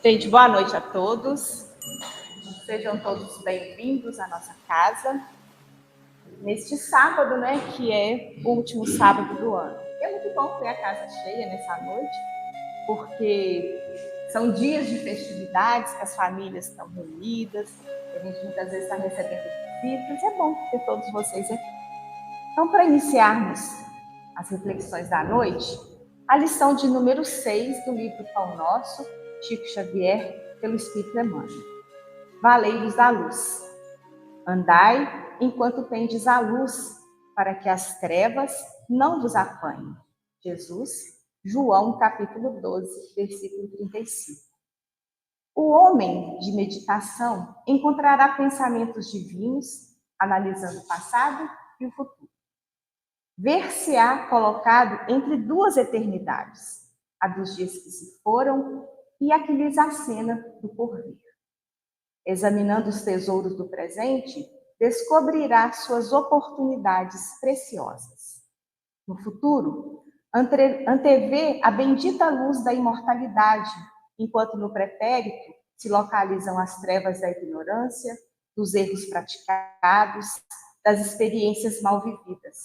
Gente, boa noite a todos. Sejam todos bem-vindos à nossa casa. Neste sábado, que é o último sábado do ano. É muito bom ter a casa cheia nessa noite, porque são dias de festividades, que as famílias estão reunidas, a gente muitas vezes está recebendo visitas. É bom ter todos vocês aqui. Então, para iniciarmos as reflexões da noite, a lição de número 6 do livro Pão Nosso, Chico Xavier, pelo Espírito Emmanuel. Valeiros da luz. Andai enquanto tendes a luz, para que as trevas não vos apanhem. Jesus, João, capítulo 12, versículo 35. O homem de meditação encontrará pensamentos divinos, analisando o passado e o futuro. Ver-se-á colocado entre duas eternidades, a dos dias que se foram e a que lhes acena do porvir. Examinando os tesouros do presente, descobrirá suas oportunidades preciosas. No futuro, antevê a bendita luz da imortalidade, enquanto no pretérito se localizam as trevas da ignorância, dos erros praticados, das experiências mal vividas.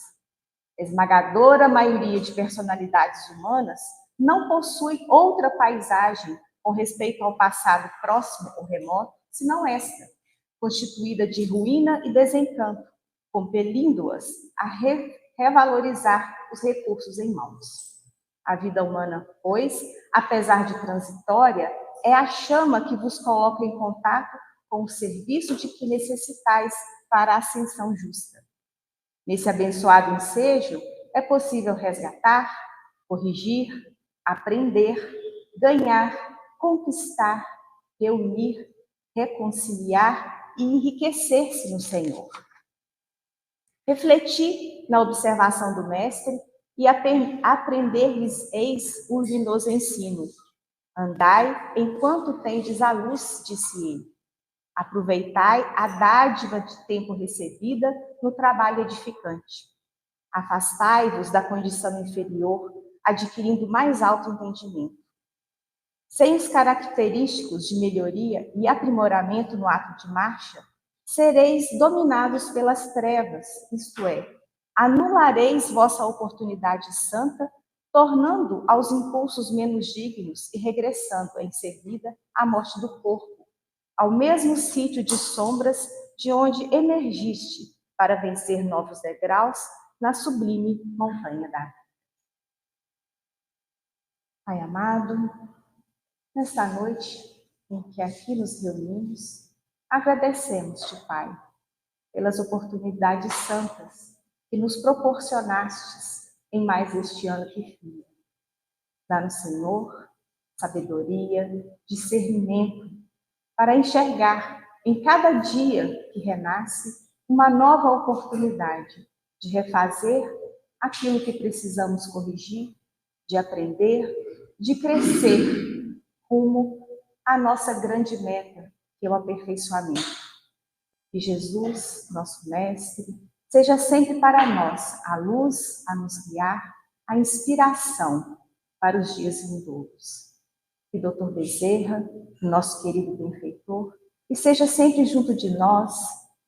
A esmagadora maioria de personalidades humanas não possui outra paisagem com respeito ao passado próximo ou remoto, senão esta, constituída de ruína e desencanto, compelindo-as a revalorizar os recursos em mãos. A vida humana, pois, apesar de transitória, é a chama que vos coloca em contato com o serviço de que necessitais para a ascensão justa. Nesse abençoado ensejo, é possível resgatar, corrigir, aprender, ganhar, conquistar, reunir, reconciliar e enriquecer-se no Senhor. Refletir na observação do Mestre e aprender-lhes-eis o luminoso ensino. Andai enquanto tendes a luz, disse ele. Aproveitai a dádiva de tempo recebida no trabalho edificante. Afastai-vos da condição inferior, adquirindo mais alto entendimento. Sem os característicos de melhoria e aprimoramento no ato de marcha, sereis dominados pelas trevas, isto é, anulareis vossa oportunidade santa, tornando aos impulsos menos dignos e regressando em seguida à morte do corpo, ao mesmo sítio de sombras de onde emergiste para vencer novos degraus na sublime montanha da vida. Pai amado, nesta noite em que aqui nos reunimos, agradecemos-te, Pai, pelas oportunidades santas que nos proporcionastes em mais este ano que fia. Dá-nos, Senhor, sabedoria, discernimento, para enxergar em cada dia que renasce uma nova oportunidade de refazer aquilo que precisamos corrigir, de aprender, de crescer rumo à nossa grande meta, que é o aperfeiçoamento. Que Jesus, nosso Mestre, seja sempre para nós a luz a nos guiar, a inspiração para os dias vindouros. Que Dr. Bezerra, nosso querido benfeitor, e seja sempre junto de nós,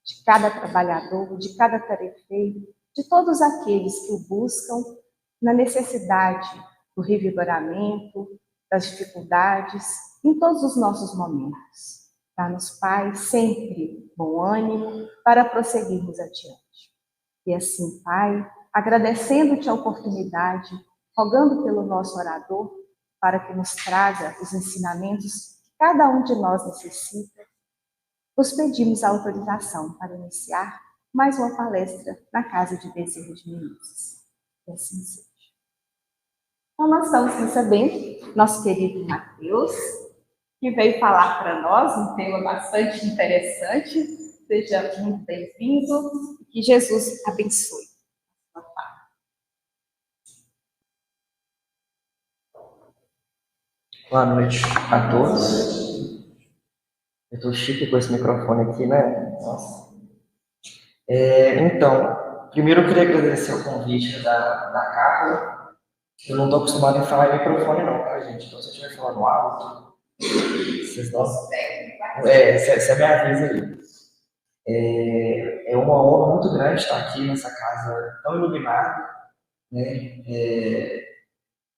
de cada trabalhador, de cada tarefeiro, de todos aqueles que o buscam na necessidade do revigoramento, das dificuldades, em todos os nossos momentos. Dá-nos, Pai, sempre bom ânimo para prosseguirmos adiante. E assim, Pai, agradecendo-te a oportunidade, rogando pelo nosso orador, para que nos traga os ensinamentos que cada um de nós necessita, nos pedimos a autorização para iniciar mais uma palestra na Casa de Bezerra de Menezes. E assim seja. Então, nós estamos recebendo nosso querido Mateus, que veio falar para nós um tema bastante interessante. Seja muito bem-vindo e que Jesus abençoe. Boa noite a todos. Eu estou chique com esse microfone aqui, né? Nossa. Então, primeiro eu queria agradecer o convite da Carla. Eu não estou acostumado a falar em microfone não, tá, gente? Então, se eu estiver falando alto, Vocês não... você me avisa aí. É uma honra muito grande estar aqui nessa casa tão iluminada, né?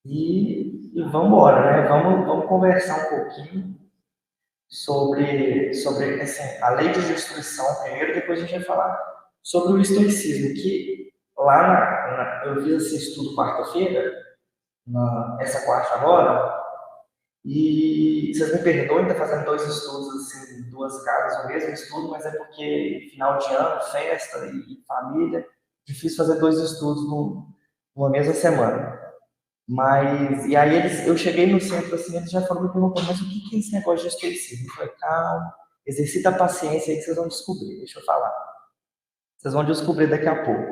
E vamos embora, né? Vamos conversar um pouquinho sobre assim, a lei de destruição primeiro, depois a gente vai falar sobre o estoicismo, que lá eu fiz esse estudo quarta-feira, essa quarta agora, e vocês me perdoem estar fazendo dois estudos, assim, duas casas, o mesmo estudo, mas é porque final de ano, festa e família, difícil fazer dois estudos numa mesma semana. Mas, e aí eu cheguei no centro, assim, eles já falaram para mim, mas o que é esse negócio de estoicismo? Eu falei, calma, exercita a paciência aí que vocês vão descobrir, deixa eu falar. Vocês vão descobrir daqui a pouco.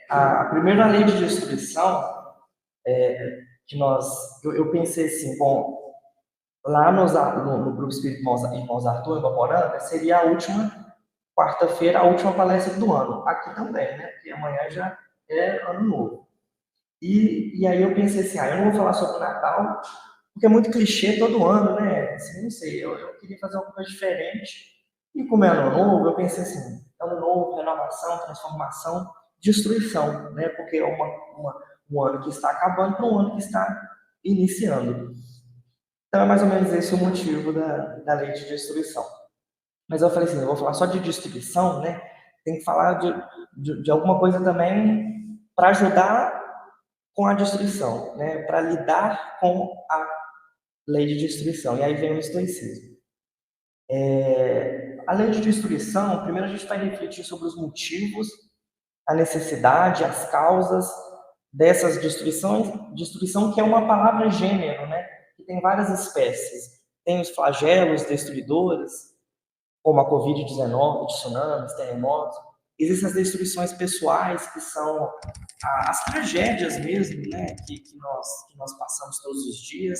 A primeira lei de destruição, eu pensei assim, bom, lá no Grupo Espírito Irmãos Arthur, em Baporanga, seria a última quarta-feira, a última palestra do ano. Aqui também, né? Porque amanhã já é ano novo. E aí eu pensei assim, eu não vou falar sobre o Natal, porque é muito clichê todo ano, né? Assim, não sei, eu queria fazer alguma coisa diferente. E como é ano novo, eu pensei assim, ano novo, renovação, transformação, destruição, né? Porque é um ano que está acabando para um ano que está iniciando. Então é mais ou menos esse o motivo da lei de destruição. Mas eu falei assim, eu vou falar só de destruição, né? Tem que falar de alguma coisa também para ajudar com a destruição, né? Para lidar com a lei de destruição. E aí vem o estoicismo. A lei de destruição, primeiro a gente vai refletir sobre os motivos, a necessidade, as causas dessas destruições, destruição que é uma palavra gênero, né? Que tem várias espécies. Tem os flagelos destruidores, como a Covid-19, tsunamis, terremotos. Existem as destruições pessoais, que são as tragédias mesmo, né, que nós passamos todos os dias.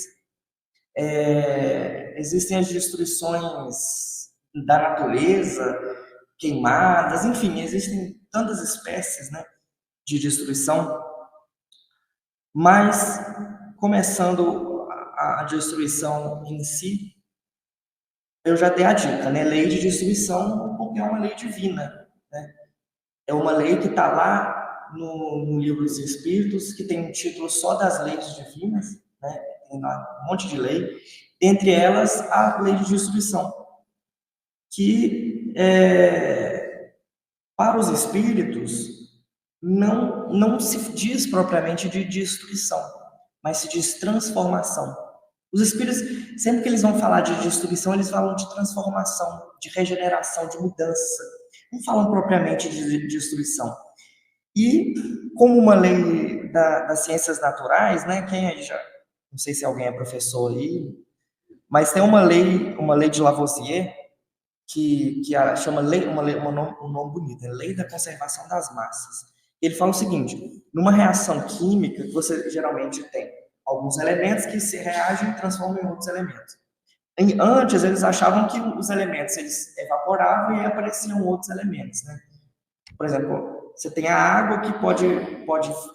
Existem as destruições da natureza, queimadas, enfim, existem tantas espécies, né, de destruição. Mas, começando a destruição em si, eu já dei a dica, né, lei de destruição, porque é uma lei divina, né? É uma lei que está lá no Livro dos Espíritos, que tem um título só das leis divinas, né? Tem lá um monte de lei, entre elas a lei de destruição, que para os espíritos não se diz propriamente de destruição, mas se diz transformação. Os espíritos, sempre que eles vão falar de destruição, eles falam de transformação, de regeneração, de mudança. Não falam propriamente de destruição. E, como uma lei das ciências naturais, né, quem aí já, não sei se alguém é professor aí, mas tem uma lei de Lavoisier, que chama um nome bonito, é Lei da Conservação das Massas. Ele fala o seguinte, numa reação química, que você geralmente tem alguns elementos que se reagem e transformam em outros elementos. Antes, eles achavam que os elementos eles evaporavam e apareciam outros elementos, né? Por exemplo, você tem a água que pode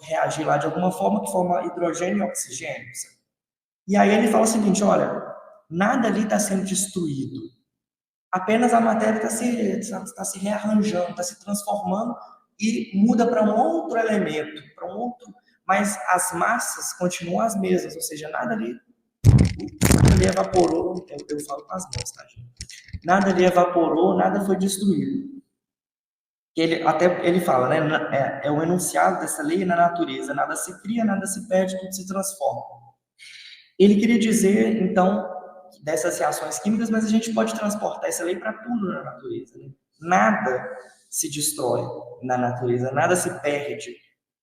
reagir lá de alguma forma, que forma hidrogênio e oxigênio. E aí ele fala o seguinte, olha, nada ali está sendo destruído. Apenas a matéria está se rearranjando, está se transformando e muda para um outro elemento, mas as massas continuam as mesmas, ou seja, nada ali evaporou, eu falo com as mãos, tá, gente? Nada ali evaporou, nada foi destruído. Ele fala, né? É o enunciado dessa lei na natureza, nada se cria, nada se perde, tudo se transforma. Ele queria dizer, então, dessas reações químicas, mas a gente pode transportar essa lei para tudo na natureza, né? Nada se destrói na natureza, nada se perde,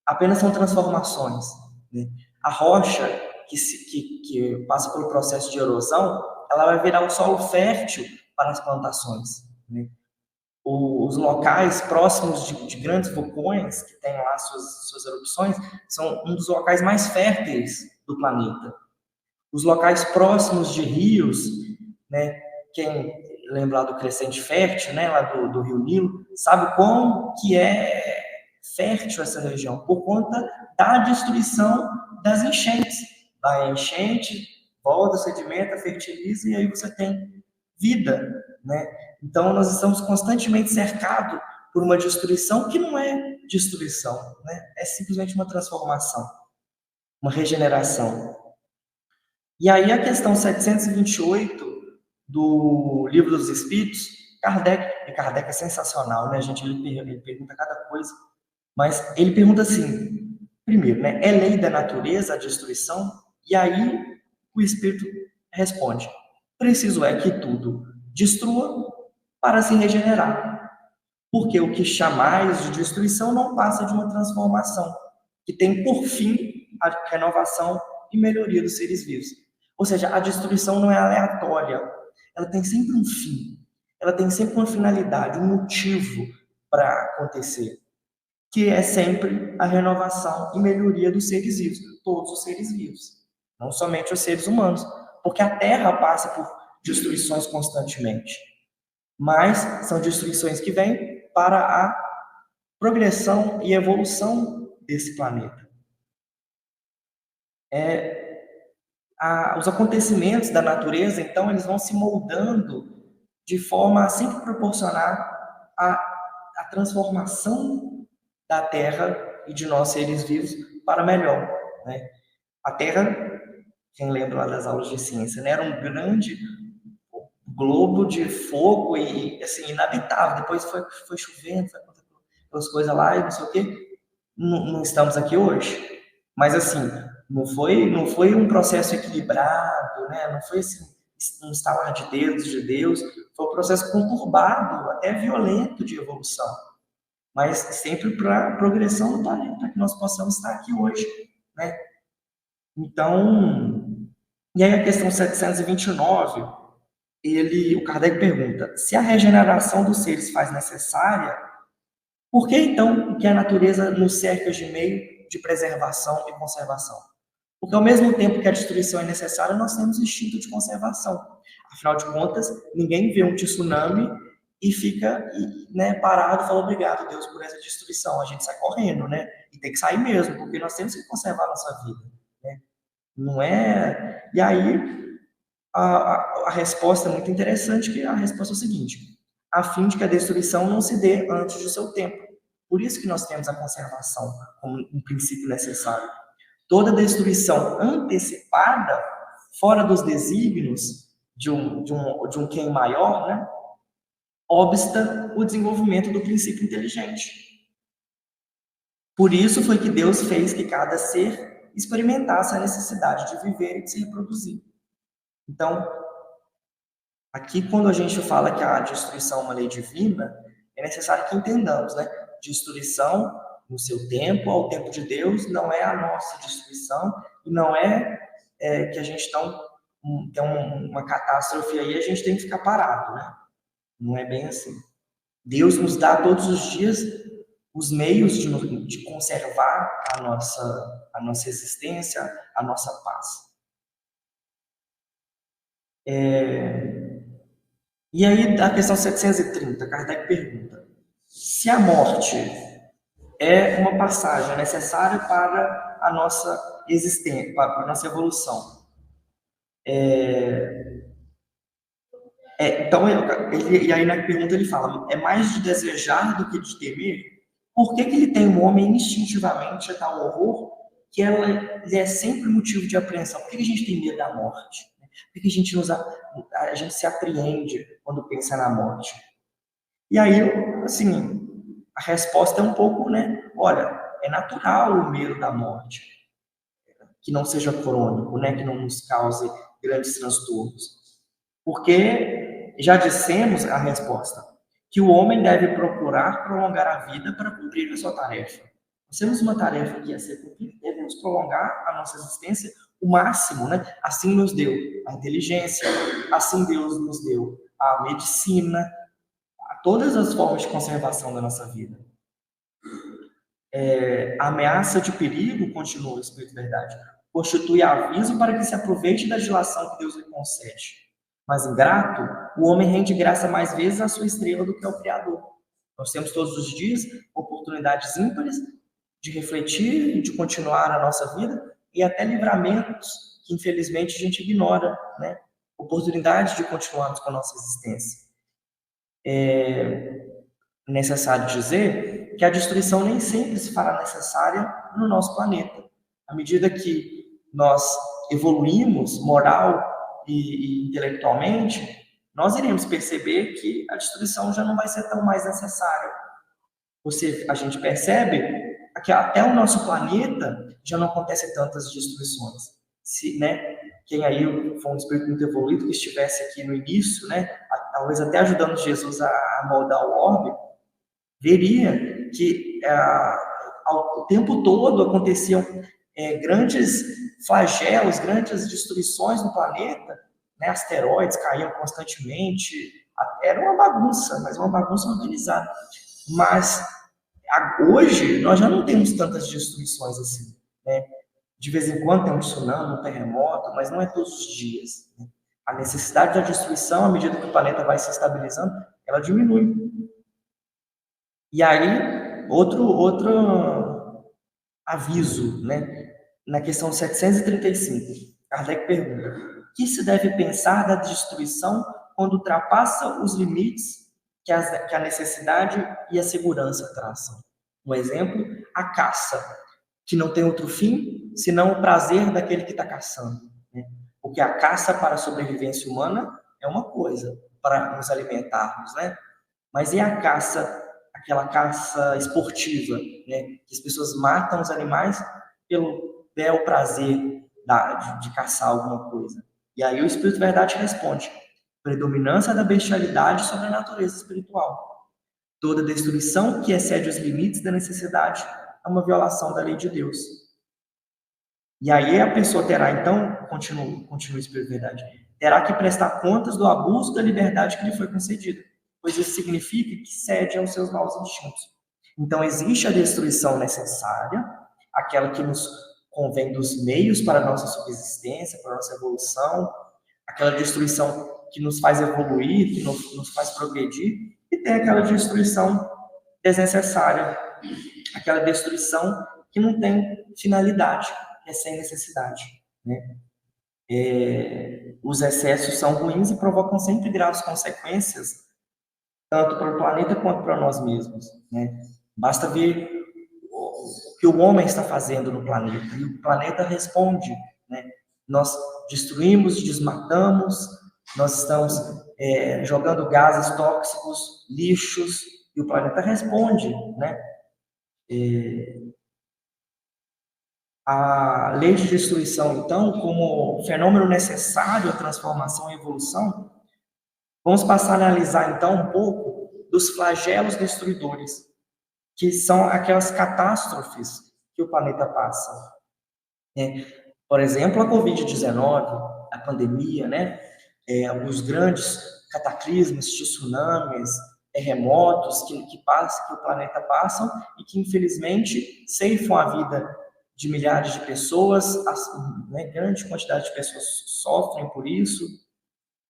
apenas são transformações, né? A rocha que passa pelo processo de erosão, ela vai virar um solo fértil para as plantações, né? Os locais próximos de grandes vulcões, que têm lá suas erupções, são um dos locais mais férteis do planeta. Os locais próximos de rios, né, quem lembra do Crescente Fértil, né, lá do Rio Nilo, sabe como que é fértil essa região, por conta da destruição das enchentes, da enchente volta, sedimenta, fertiliza e aí você tem vida, né? Então nós estamos constantemente cercados por uma destruição que não é destruição, né? É simplesmente uma transformação, uma regeneração. E aí a questão 728 do Livro dos Espíritos, Kardec é sensacional, né, gente? Ele pergunta cada coisa, mas ele pergunta assim, primeiro, né, é lei da natureza a destruição? E aí o Espírito responde, preciso é que tudo destrua para se regenerar, porque o que chamais de destruição não passa de uma transformação, que tem por fim a renovação e melhoria dos seres vivos. Ou seja, a destruição não é aleatória, ela tem sempre um fim, ela tem sempre uma finalidade, um motivo para acontecer, que é sempre a renovação e melhoria dos seres vivos, todos os seres vivos, não somente os seres humanos, porque a Terra passa por destruições constantemente, mas são destruições que vêm para a progressão e evolução desse planeta. Os acontecimentos da natureza, então, eles vão se moldando de forma a sempre proporcionar a transformação da Terra e de nós seres vivos para melhor, né? A Terra, quem lembra lá das aulas de ciência, né, era um grande globo de fogo e assim, inabitável. Depois foi chovendo, foi aquelas coisas lá e não sei o quê. Não estamos aqui hoje. Mas assim, não foi um processo equilibrado, né? Não foi assim, um estalar de dedos de Deus. Foi um processo conturbado, até violento de evolução. Mas sempre para a progressão do planeta, para que nós possamos estar aqui hoje, né? Então, e aí a questão 729, o Kardec pergunta, se a regeneração dos seres faz necessária, por que então que a natureza nos cerca de meio de preservação e conservação? Porque ao mesmo tempo que a destruição é necessária, nós temos instinto de conservação. Afinal de contas, ninguém vê um tsunami e fica, né, parado e fala obrigado, Deus, por essa destruição. A gente sai correndo, né? E tem que sair mesmo, porque nós temos que conservar a nossa vida, né? Não é... E aí, a resposta é muito interessante, que a resposta é o seguinte, a fim de que a destruição não se dê antes do seu tempo. Por isso que nós temos a conservação como um princípio necessário. Toda destruição antecipada, fora dos desígnios de um quem maior, né, obsta o desenvolvimento do princípio inteligente. Por isso foi que Deus fez que cada ser experimentasse a necessidade de viver e de se reproduzir. Então, aqui quando a gente fala que a destruição é uma lei divina, é necessário que entendamos, né? Destruição no seu tempo, ao tempo de Deus, não é a nossa destruição, e não que a gente tem uma catástrofe aí, a gente tem que ficar parado, né? Não é bem assim. Deus nos dá todos os dias os meios de conservar a nossa existência, a nossa paz. E aí, a questão 730, Kardec pergunta, se a morte é uma passagem necessária para a nossa existência, para a nossa evolução. Então, e aí na pergunta ele fala, é mais de desejar do que de temer? Por que ele tem o homem instintivamente a tal horror que ele é sempre motivo de apreensão? Por que a gente tem medo da morte? Por que a gente se apreende quando pensa na morte? E aí, assim, a resposta é um pouco, né? Olha, é natural o medo da morte, que não seja crônico, né? Que não nos cause grandes transtornos. Porque já dissemos a resposta, que o homem deve procurar prolongar a vida para cumprir a sua tarefa. Nós temos uma tarefa que é ser cumprida, devemos prolongar a nossa existência o máximo, né? Assim nos deu a inteligência, assim Deus nos deu a medicina, todas as formas de conservação da nossa vida. A ameaça de perigo, continua o Espírito Verdade, constitui aviso para que se aproveite da dilação que Deus lhe concede. Mas ingrato, o homem rende graça mais vezes à sua estrela do que ao Criador. Nós temos todos os dias oportunidades ímpares de refletir e de continuar a nossa vida e até livramentos que infelizmente a gente ignora, né? Oportunidade de continuarmos com a nossa existência. É necessário dizer que a destruição nem sempre se fará necessária no nosso planeta. À medida que nós evoluímos moral e intelectualmente, nós iremos perceber que a destruição já não vai ser tão mais necessária. A gente percebe que até o nosso planeta já não acontece tantas destruições. Né, quem aí foi um espírito muito evoluído que estivesse aqui no início, né, talvez até ajudando Jesus a moldar o orbe, veria que ao tempo todo aconteciam grandes flagelos, grandes destruições no planeta, né, asteroides caíam constantemente, era uma bagunça, mas uma bagunça organizada. Mas hoje nós já não temos tantas destruições assim, né? De vez em quando tem um tsunami, um terremoto, mas não é todos os dias, né? A necessidade da destruição, à medida que o planeta vai se estabilizando, ela diminui. E aí, outro aviso, né? Na questão 735, Kardec pergunta: o que se deve pensar da destruição quando ultrapassa os limites que a necessidade e a segurança traçam? Um exemplo, a caça, que não tem outro fim senão o prazer daquele que está caçando, né? Porque a caça para a sobrevivência humana é uma coisa, para nos alimentarmos, né? Mas e a caça, aquela caça esportiva, né? Que as pessoas matam os animais pelo bel prazer de caçar alguma coisa. E aí o Espírito Verdade responde: predominância da bestialidade sobre a natureza espiritual. Toda destruição que excede os limites da necessidade é uma violação da lei de Deus. E aí a pessoa terá, então, continua o Espírito Verdade, terá que prestar contas do abuso da liberdade que lhe foi concedida, pois isso significa que cede aos seus maus instintos. Então, existe a destruição necessária, aquela que nos convém dos meios para a nossa subsistência, para a nossa evolução, aquela destruição que nos faz evoluir, que nos faz progredir, e tem aquela destruição desnecessária, aquela destruição que não tem finalidade, é sem necessidade, né? Os excessos são ruins e provocam sempre graves consequências, tanto para o planeta quanto para nós mesmos, né? Basta ver o que o homem está fazendo no planeta, e o planeta responde, né? Nós destruímos, desmatamos, nós estamos jogando gases tóxicos, lixos, e o planeta responde, né? A lei de destruição, então, como fenômeno necessário à transformação e evolução, vamos passar a analisar, então, um pouco dos flagelos destruidores, que são aquelas catástrofes que o planeta passa. Por exemplo, a Covid-19, a pandemia, né? Os grandes cataclismos, tsunamis, terremotos que o planeta passa e que, infelizmente, ceifam a vida de milhares de pessoas, né? Grande quantidade de pessoas sofrem por isso,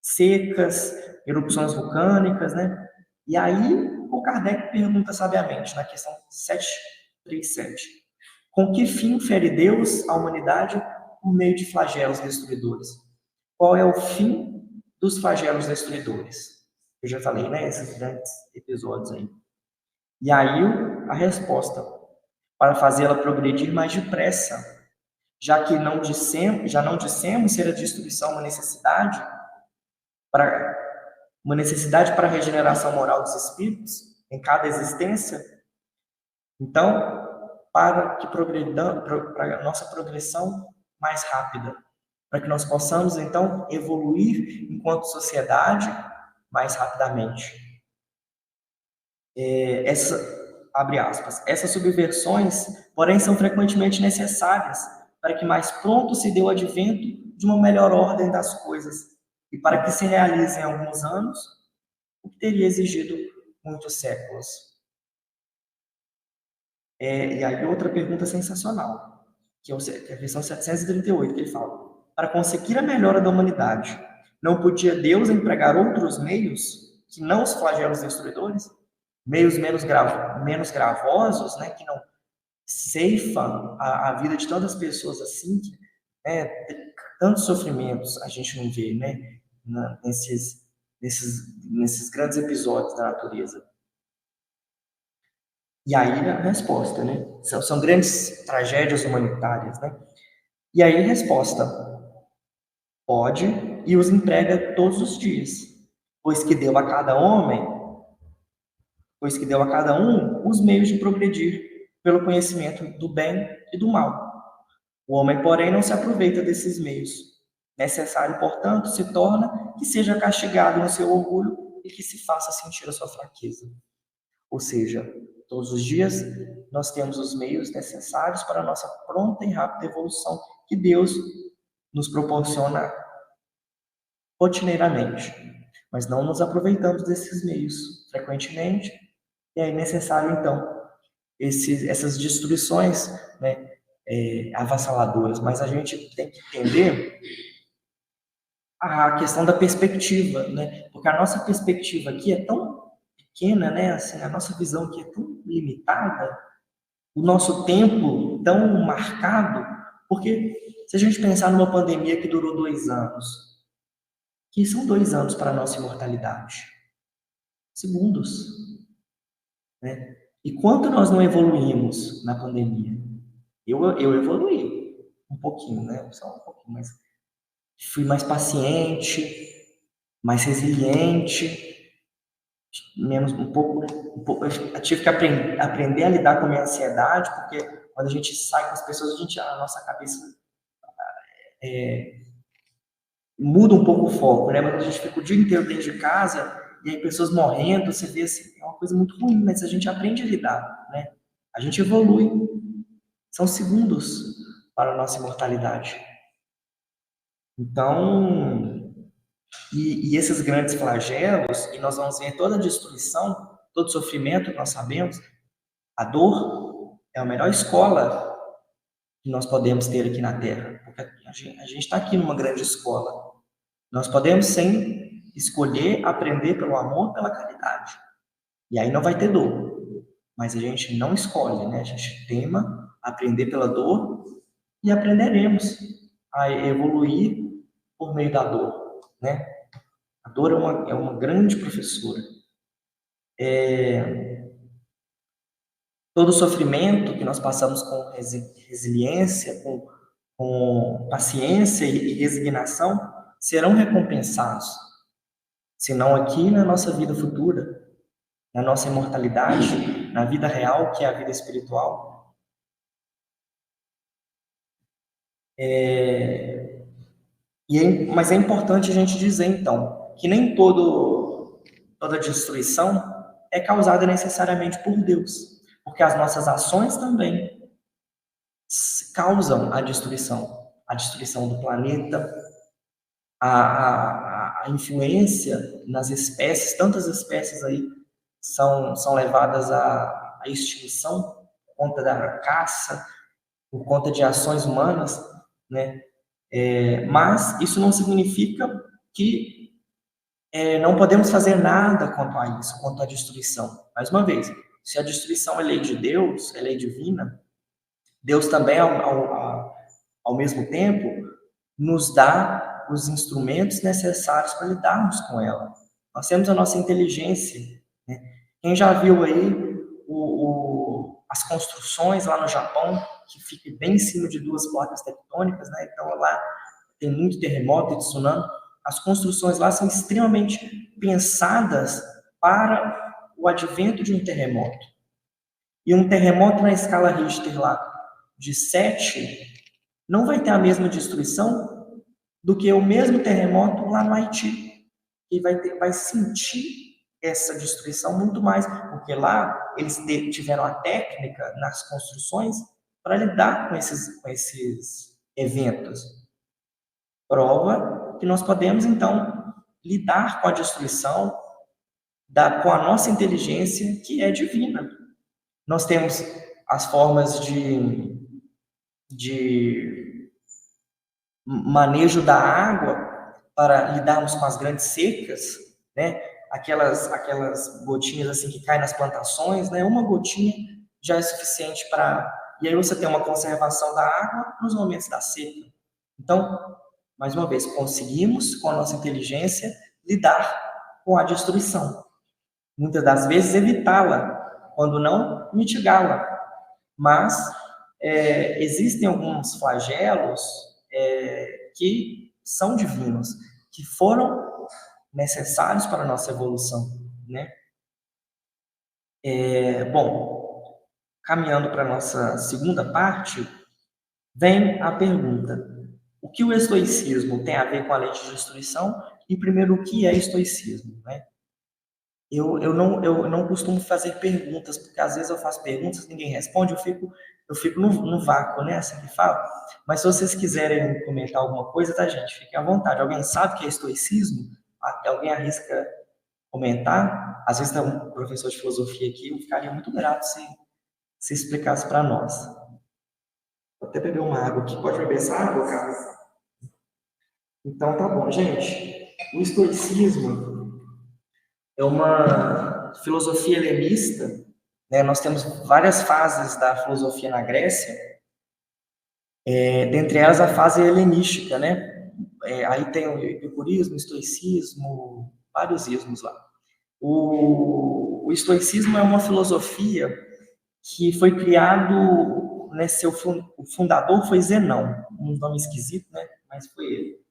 secas, erupções vulcânicas, né? E aí, o Kardec pergunta sabiamente, na questão 737, com que fim fere Deus a humanidade por meio de flagelos destruidores? Qual é o fim dos flagelos destruidores? Eu já falei, né, esses grandes episódios aí. E aí, a resposta: para fazê-la progredir mais depressa, já não dissemos ser a destruição uma necessidade para a regeneração moral dos espíritos em cada existência. Então, para a nossa progressão mais rápida, para que nós possamos, então, evoluir enquanto sociedade mais rapidamente. Abre aspas, essas subversões, porém, são frequentemente necessárias para que mais pronto se dê o advento de uma melhor ordem das coisas e para que se realize em alguns anos o que teria exigido muitos séculos. E aí outra pergunta sensacional, que é a questão 738, que ele fala: para conseguir a melhora da humanidade, não podia Deus empregar outros meios que não os flagelos destruidores? Meios menos gravosos, né, que não ceifam a vida de tantas pessoas assim, né, tantos sofrimentos a gente não vê, né? Nesses grandes episódios da natureza. E aí a resposta, né? São grandes tragédias humanitárias, né? E aí a resposta: pode e os emprega todos os dias, pois que deu a cada um os meios de progredir pelo conhecimento do bem e do mal. O homem, porém, não se aproveita desses meios. Necessário, portanto, se torna que seja castigado no seu orgulho e que se faça sentir a sua fraqueza. Ou seja, todos os dias nós temos os meios necessários para a nossa pronta e rápida evolução que Deus nos proporciona rotineiramente. Mas não nos aproveitamos desses meios frequentemente, e é necessário, então, essas destruições, né, avassaladoras. Mas a gente tem que entender a questão da perspectiva, né? Porque a nossa perspectiva aqui é tão pequena, né? Assim, a nossa visão aqui é tão limitada, o nosso tempo tão marcado, porque se a gente pensar numa pandemia que durou 2 anos, que são 2 anos para a nossa imortalidade, segundos, né? E quanto nós não evoluímos na pandemia? Eu evoluí um pouquinho, né? Só um pouquinho, mas fui mais paciente, mais resiliente, menos eu tive que aprender a lidar com a minha ansiedade, porque quando a gente sai com as pessoas, a nossa cabeça muda um pouco o foco, né? Mas a gente fica o dia inteiro dentro de casa e aí pessoas morrendo, você vê assim, é uma coisa muito ruim, mas a gente aprende a lidar, né? A gente evolui. São segundos para a nossa imortalidade. Então, e esses grandes flagelos, e nós vamos ver toda a destruição, todo sofrimento que nós sabemos, a dor é a melhor escola que nós podemos ter aqui na Terra, porque a gente está aqui numa grande escola. Nós podemos, sem escolher, aprender pelo amor, pela caridade. E aí não vai ter dor. Mas a gente não escolhe, né? A gente tema aprender pela dor e aprenderemos a evoluir por meio da dor, né? A dor é uma grande professora. Todo sofrimento que nós passamos com resiliência, com paciência e resignação, serão recompensados. Se não aqui, na nossa vida futura, na nossa imortalidade, na vida real, que é a vida espiritual. Mas é importante a gente dizer, então, que nem toda destruição é causada necessariamente por Deus, porque as nossas ações também causam a destruição do planeta, a influência nas espécies, tantas espécies aí são levadas à extinção por conta da caça, por conta de ações humanas, né? Mas isso não significa que não podemos fazer nada quanto a isso, quanto à destruição. Mais uma vez, se a destruição é lei de Deus, é lei divina, Deus também, ao mesmo tempo, nos dá os instrumentos necessários para lidarmos com ela. Nós temos a nossa inteligência, né? Quem já viu aí as construções lá no Japão, que fica bem em cima de 2 placas tectônicas, né? Então lá tem muito terremoto e tsunami. As construções lá são extremamente pensadas para o advento de um terremoto. E um terremoto na escala Richter lá de 7 não vai ter a mesma destruição do que o mesmo terremoto lá no Haiti, que vai sentir essa destruição muito mais, porque lá eles tiveram a técnica nas construções para lidar com esses eventos. Prova que nós podemos, então, lidar com a destruição com a nossa inteligência, que é divina. Nós temos as formas de manejo da água para lidarmos com as grandes secas, né? Aquelas gotinhas assim que caem nas plantações, né? Uma gotinha já é suficiente para... E aí você tem uma conservação da água nos momentos da seca. Então, mais uma vez, conseguimos, com a nossa inteligência, lidar com a destruição. Muitas das vezes, evitá-la, quando não, mitigá-la. Mas existem alguns flagelos que são divinos, que foram necessários para a nossa evolução, né? Bom, caminhando para a nossa segunda parte, vem a pergunta: o que o estoicismo tem a ver com a lei de destruição? E primeiro, o que é estoicismo, né? Eu não costumo fazer perguntas, porque às vezes eu faço perguntas, ninguém responde, eu fico no vácuo, né? Assim que fala. Mas se vocês quiserem comentar alguma coisa, tá, gente? Fiquem à vontade. Alguém sabe o que é estoicismo? Alguém arrisca comentar? Às vezes tem um professor de filosofia aqui, eu ficaria muito grato se explicasse para nós. Vou até beber uma água aqui. Pode beber essa água, Carlos? Então tá bom, gente. O estoicismo é uma filosofia helenista, né? Nós temos várias fases da filosofia na Grécia, dentre elas a fase helenística, né? Aí tem o epicurismo, o estoicismo, vários ismos lá. O estoicismo é uma filosofia que foi criado, né, o fundador foi Zenão, um nome esquisito, né? Mas foi ele.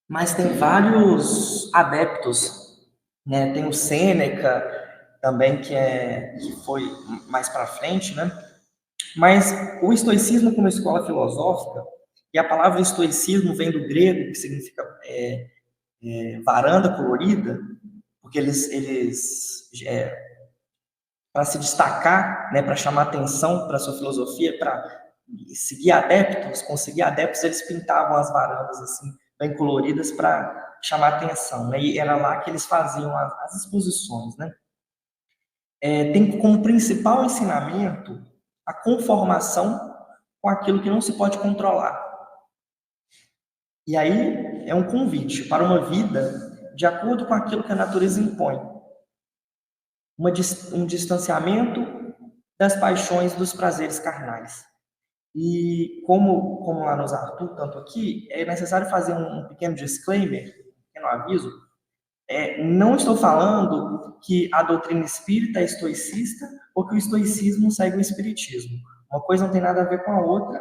Mas tem vários adeptos, né? Tem o Sêneca também, que foi mais para frente, né? Mas o estoicismo como escola filosófica, e a palavra estoicismo vem do grego, que significa varanda colorida, porque eles para se destacar, né, para chamar atenção para a sua filosofia, para seguir adeptos, conseguir adeptos, eles pintavam as varandas assim, bem coloridas para chamar atenção, né? E era lá que eles faziam as exposições, né? Tem como principal ensinamento a conformação com aquilo que não se pode controlar. E aí é um convite para uma vida de acordo com aquilo que a natureza impõe. Um distanciamento das paixões, dos prazeres carnais. E como lá nos Arthur, tanto aqui, é necessário fazer um pequeno disclaimer, um pequeno aviso. Não estou falando que a doutrina espírita é estoicista ou que o estoicismo segue o espiritismo. Uma coisa não tem nada a ver com a outra.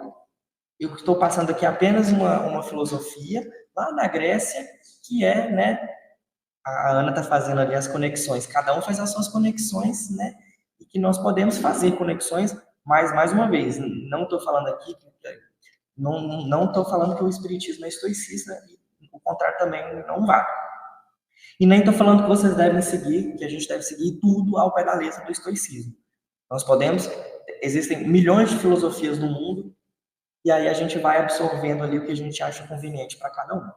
Eu estou passando aqui apenas uma filosofia lá na Grécia, que né, a Ana está fazendo ali as conexões. Cada um faz as suas conexões, né? E que nós podemos fazer conexões, mas, mais uma vez, não estou falando aqui, não estou falando que o espiritismo é estoicista, e o contrário também não vale. E nem estou falando que vocês devem seguir, que a gente deve seguir tudo ao pé da letra do estoicismo. Existem milhões de filosofias no mundo, e aí a gente vai absorvendo ali o que a gente acha conveniente para cada um.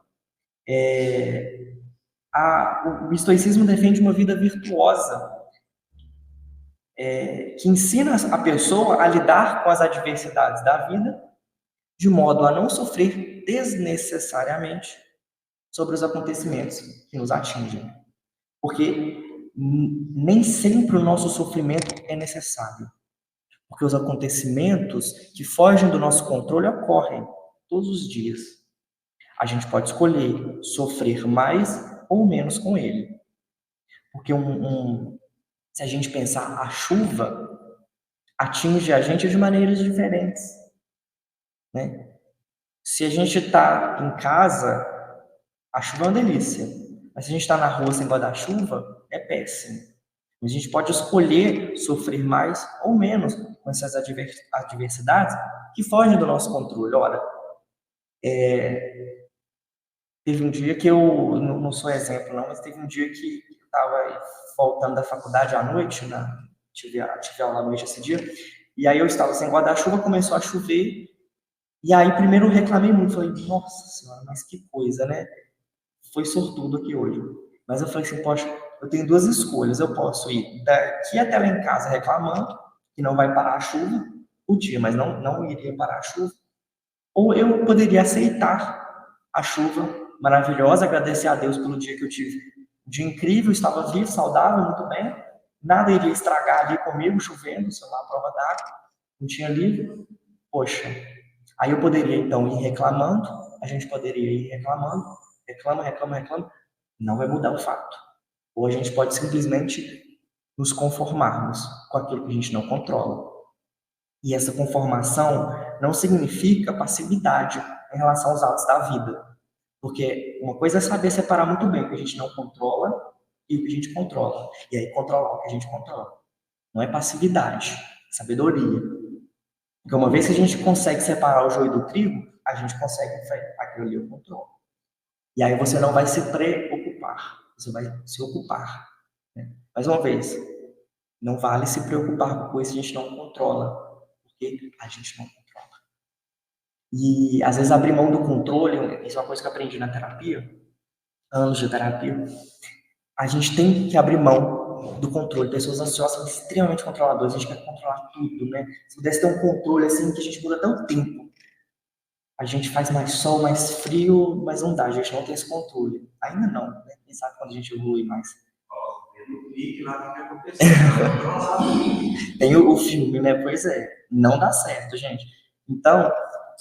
O estoicismo defende uma vida virtuosa, que ensina a pessoa a lidar com as adversidades da vida, de modo a não sofrer desnecessariamente sobre os acontecimentos que nos atingem. Porque nem sempre o nosso sofrimento é necessário. Porque os acontecimentos que fogem do nosso controle ocorrem todos os dias. A gente pode escolher sofrer mais ou menos com ele. Porque se a gente pensar, a chuva atinge a gente de maneiras diferentes, né? Se a gente está em casa, a chuva é uma delícia. Mas se a gente está na rua sem guarda-chuva, é péssimo. A gente pode escolher sofrer mais ou menos com essas adversidades que fogem do nosso controle. Ora, teve um dia que eu, não sou exemplo não, mas teve um dia que eu estava voltando da faculdade à noite, tive aula à noite esse dia, e aí eu estava sem guarda-chuva, começou a chover, e aí primeiro eu reclamei muito, falei, nossa senhora, mas que coisa, né? Foi sortudo aqui hoje. Mas eu falei assim, poxa, eu tenho duas escolhas, eu posso ir daqui até lá em casa reclamando, que não vai parar a chuva, o dia, mas não iria parar a chuva, ou eu poderia aceitar a chuva maravilhosa, agradecer a Deus pelo dia que eu tive. Um dia incrível, estava vivo, saudável, muito bem, nada iria estragar ali comigo, chovendo, sei lá, prova d'água, não tinha livro. Poxa, Aí eu poderia, então, ir reclamando, a gente poderia ir reclamando, reclama, não vai mudar o fato. Ou a gente pode simplesmente nos conformarmos com aquilo que a gente não controla. E essa conformação não significa passividade em relação aos atos da vida. Porque uma coisa é saber separar muito bem o que a gente não controla e o que a gente controla. E aí controlar o que a gente controla. Não é passividade, é sabedoria. Porque uma vez que a gente consegue separar o joio do trigo, a gente consegue aquilo ali o controle. E aí você não vai se preocupar, você vai se ocupar. Né? Mais uma vez, não vale se preocupar com coisas que a gente não controla, porque a gente não controla. E às vezes abrir mão do controle, isso é uma coisa que eu aprendi na terapia, anos de terapia. A gente tem que abrir mão do controle. Pessoas ansiosas são extremamente controladoras, a gente quer controlar tudo, né? Se pudesse ter um controle assim, que a gente muda até o tempo. A gente faz mais sol, mais frio, mas não dá, a gente não tem esse controle. Ainda não, né? Quem sabe quando a gente evolui mais. Tem o filme, né? Pois é, não dá certo, gente. Então,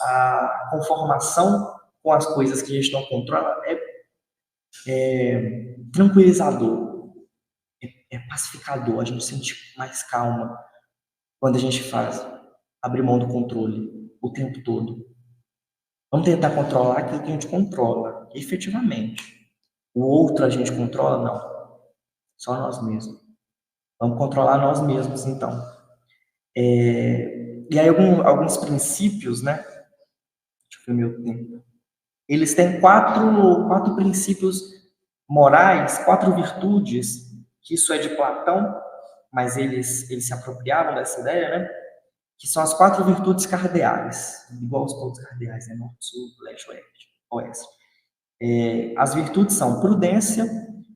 a conformação com as coisas que a gente não controla é tranquilizador, é pacificador, a gente sente mais calma quando a gente faz abrir mão do controle o tempo todo. Vamos tentar controlar aquilo que a gente controla, efetivamente. O outro a gente controla? Não. Só nós mesmos. Vamos controlar nós mesmos, então. E aí, alguns princípios, né? Deixa eu ver meu tempo. Eles têm quatro princípios morais, 4 virtudes, que isso é de Platão, mas eles se apropriaram dessa ideia, né? Que são as 4 virtudes cardeais, igual os pontos cardeais, né? Norte, sul, leste, oeste. As virtudes são prudência,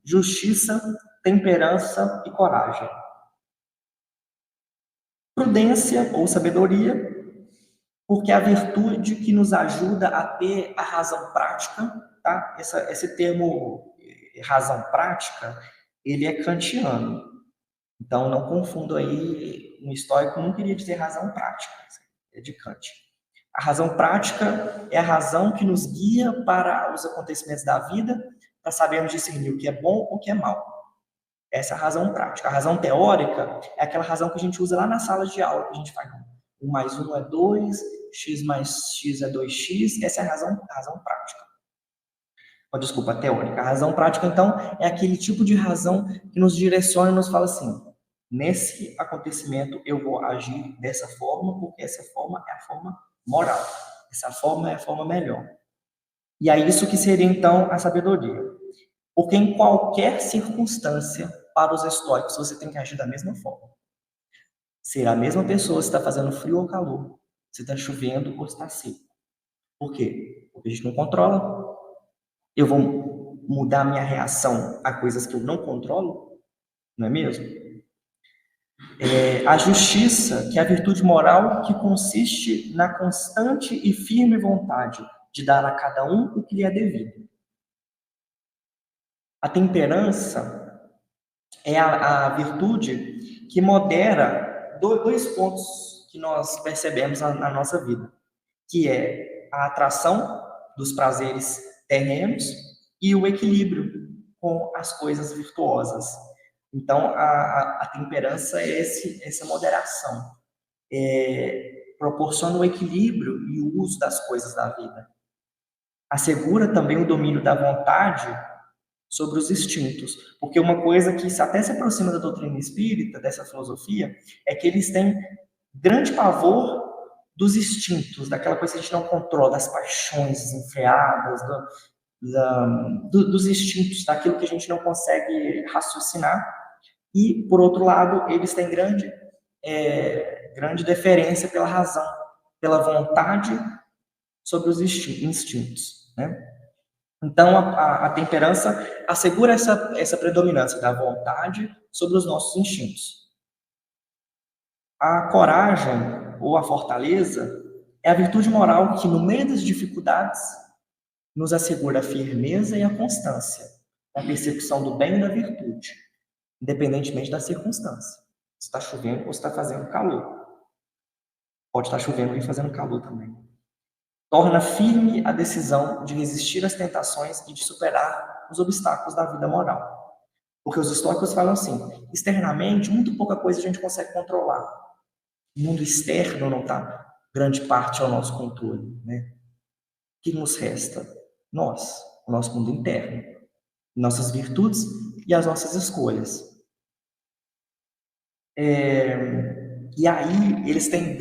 justiça, temperança e coragem. Prudência ou sabedoria, porque é a virtude que nos ajuda a ter a razão prática, tá? Esse termo razão prática, ele é kantiano. Então, não confundam aí, um estoico não queria dizer razão prática, é de Kant. A razão prática é a razão que nos guia para os acontecimentos da vida, para sabermos discernir o que é bom ou o que é mal. Essa é a razão prática. A razão teórica é aquela razão que a gente usa lá na sala de aula, que a gente faz 1 mais 1 é 2, x mais x é 2x, essa é a razão prática. Oh, desculpa, a teórica. A razão prática, então, é aquele tipo de razão que nos direciona e nos fala assim, nesse acontecimento eu vou agir dessa forma, porque essa forma é a forma moral. Essa forma é a forma melhor. E é isso que seria, então, a sabedoria. Porque em qualquer circunstância, para os estoicos, você tem que agir da mesma forma. Ser a mesma pessoa se está fazendo frio ou calor, se está chovendo ou está seco. Por quê? Porque a gente não controla. Eu vou mudar minha reação a coisas que eu não controlo? Não é mesmo? A justiça, que é a virtude moral que consiste na constante e firme vontade de dar a cada um o que lhe é devido. A temperança é a virtude que modera 2 pontos que nós percebemos na nossa vida, que é a atração dos prazeres terrenos e o equilíbrio com as coisas virtuosas. Então, a temperança é essa moderação, proporciona o equilíbrio e o uso das coisas da vida. Assegura também o domínio da vontade sobre os instintos, porque uma coisa que até se aproxima da doutrina espírita, dessa filosofia, é que eles têm grande pavor dos instintos, daquela coisa que a gente não controla, das paixões desenfreadas, dos instintos, daquilo que a gente não consegue raciocinar. E, por outro lado, eles têm grande deferência pela razão, pela vontade sobre os instintos, né? Então, a temperança assegura essa predominância da vontade sobre os nossos instintos. A coragem, ou a fortaleza, é a virtude moral que, no meio das dificuldades, nos assegura a firmeza e a constância, a percepção do bem e da virtude, independentemente da circunstância. Se está chovendo ou se está fazendo calor. Pode estar chovendo e fazendo calor também. torna firme a decisão de resistir às tentações e de superar os obstáculos da vida moral. Porque os estoicos falam assim, externamente, muito pouca coisa a gente consegue controlar. O mundo externo não está grande parte ao nosso controle, né? O que nos resta? Nós, o nosso mundo interno, nossas virtudes e as nossas escolhas. E aí eles têm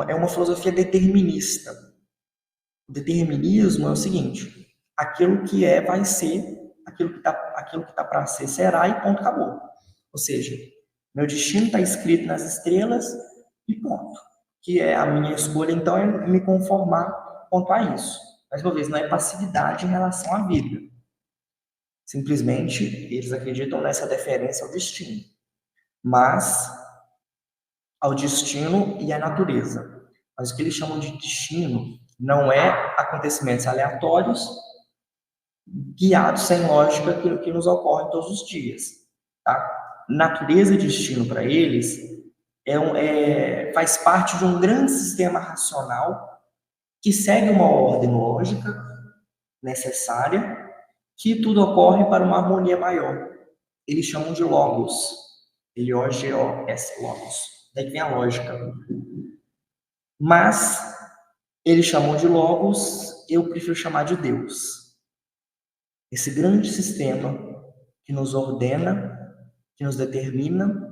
é uma filosofia determinista. O determinismo é o seguinte: aquilo que é vai ser, aquilo que tá para ser será e ponto, acabou. Ou seja, meu destino está escrito nas estrelas e ponto. Que é a minha escolha, então, é me conformar quanto a isso. Mais uma vez, não é passividade em relação à vida. Simplesmente, eles acreditam nessa deferência ao destino. Mas, ao destino e à natureza. Mas o que eles chamam de destino não é acontecimentos aleatórios, guiados sem lógica que nos ocorrem todos os dias. Tá? Natureza e destino para eles faz parte de um grande sistema racional que segue uma ordem lógica necessária, que tudo ocorre para uma harmonia maior. Eles chamam de logos. L-O-G-O-S, logos. Daí que vem a lógica. Mas eles chamam de logos, eu prefiro chamar de Deus. Esse grande sistema que nos ordena, que nos determina,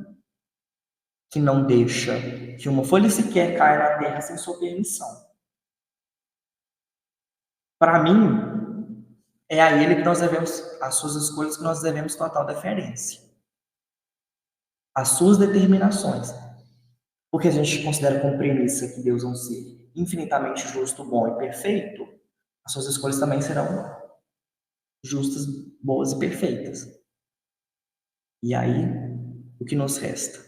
que não deixa que uma folha sequer caia na terra sem sua permissão. Para mim, é a ele que nós devemos, as suas escolhas que nós devemos total deferência. As suas determinações. Porque a gente considera como premissa que Deus é um ser infinitamente justo, bom e perfeito, as suas escolhas também serão justas, boas e perfeitas. E aí, o que nos resta?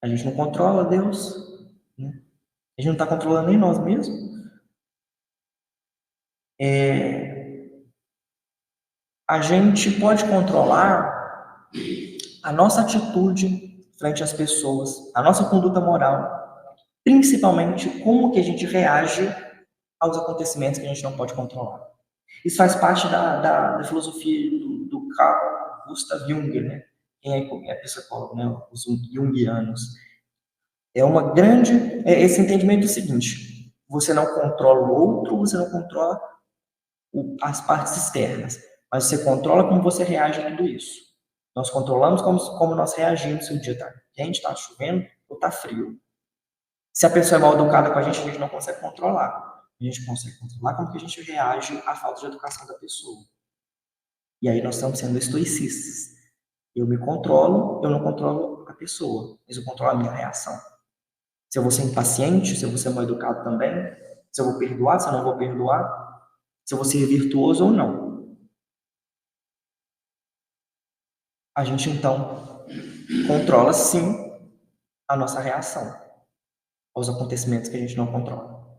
A gente não controla Deus, né? A gente não está controlando nem nós mesmos. A gente pode controlar a nossa atitude frente às pessoas, a nossa conduta moral, principalmente como que a gente reage aos acontecimentos que a gente não pode controlar. Isso faz parte da filosofia do Carl Gustav Jung, né? Quem é psicólogo, né? Os jungianos. Esse entendimento é o seguinte: você não controla o outro, você não controla as partes externas, mas você controla como você reage a tudo isso. Nós controlamos como nós reagimos se o dia está quente, está chovendo ou está frio. Se a pessoa é mal educada com a gente não consegue controlar. A gente consegue controlar como que a gente reage à falta de educação da pessoa. E aí nós estamos sendo estoicistas. Eu me controlo, eu não controlo a pessoa, mas eu controlo a minha reação. Se eu vou ser impaciente, se eu vou ser mal educado também, se eu vou perdoar, se eu não vou perdoar, se eu vou ser virtuoso ou não. A gente, então, controla, sim, a nossa reação aos acontecimentos que a gente não controla.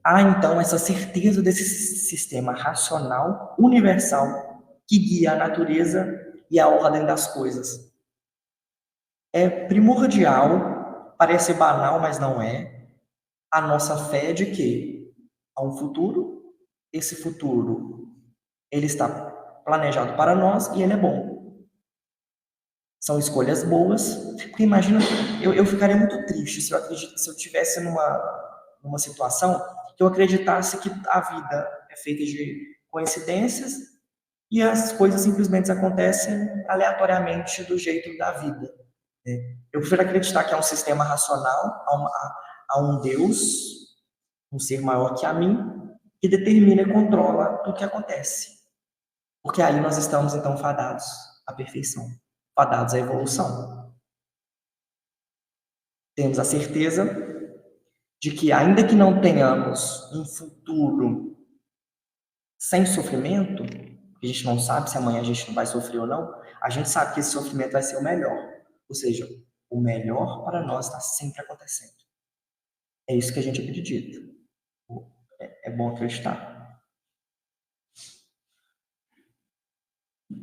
Há, então, essa certeza desse sistema racional, universal, que guia a natureza e a ordem das coisas. É primordial, parece banal, mas não é, a nossa fé de que há um futuro, esse futuro ele está planejado para nós e ele é bom. São escolhas boas, porque imagina, eu ficaria muito triste se eu tivesse numa situação que eu acreditasse que a vida é feita de coincidências e as coisas simplesmente acontecem aleatoriamente do jeito da vida. Eu prefiro acreditar que há um sistema racional, há um Deus, um ser maior que a mim, que determina e controla tudo que acontece. Porque aí nós estamos, então, fadados à perfeição, fadados à evolução. Temos a certeza de que, ainda que não tenhamos um futuro sem sofrimento, a gente não sabe se amanhã a gente não vai sofrer ou não, a gente sabe que esse sofrimento vai ser o melhor. Ou seja, o melhor para nós está sempre acontecendo. É isso que a gente acredita. É bom acreditar.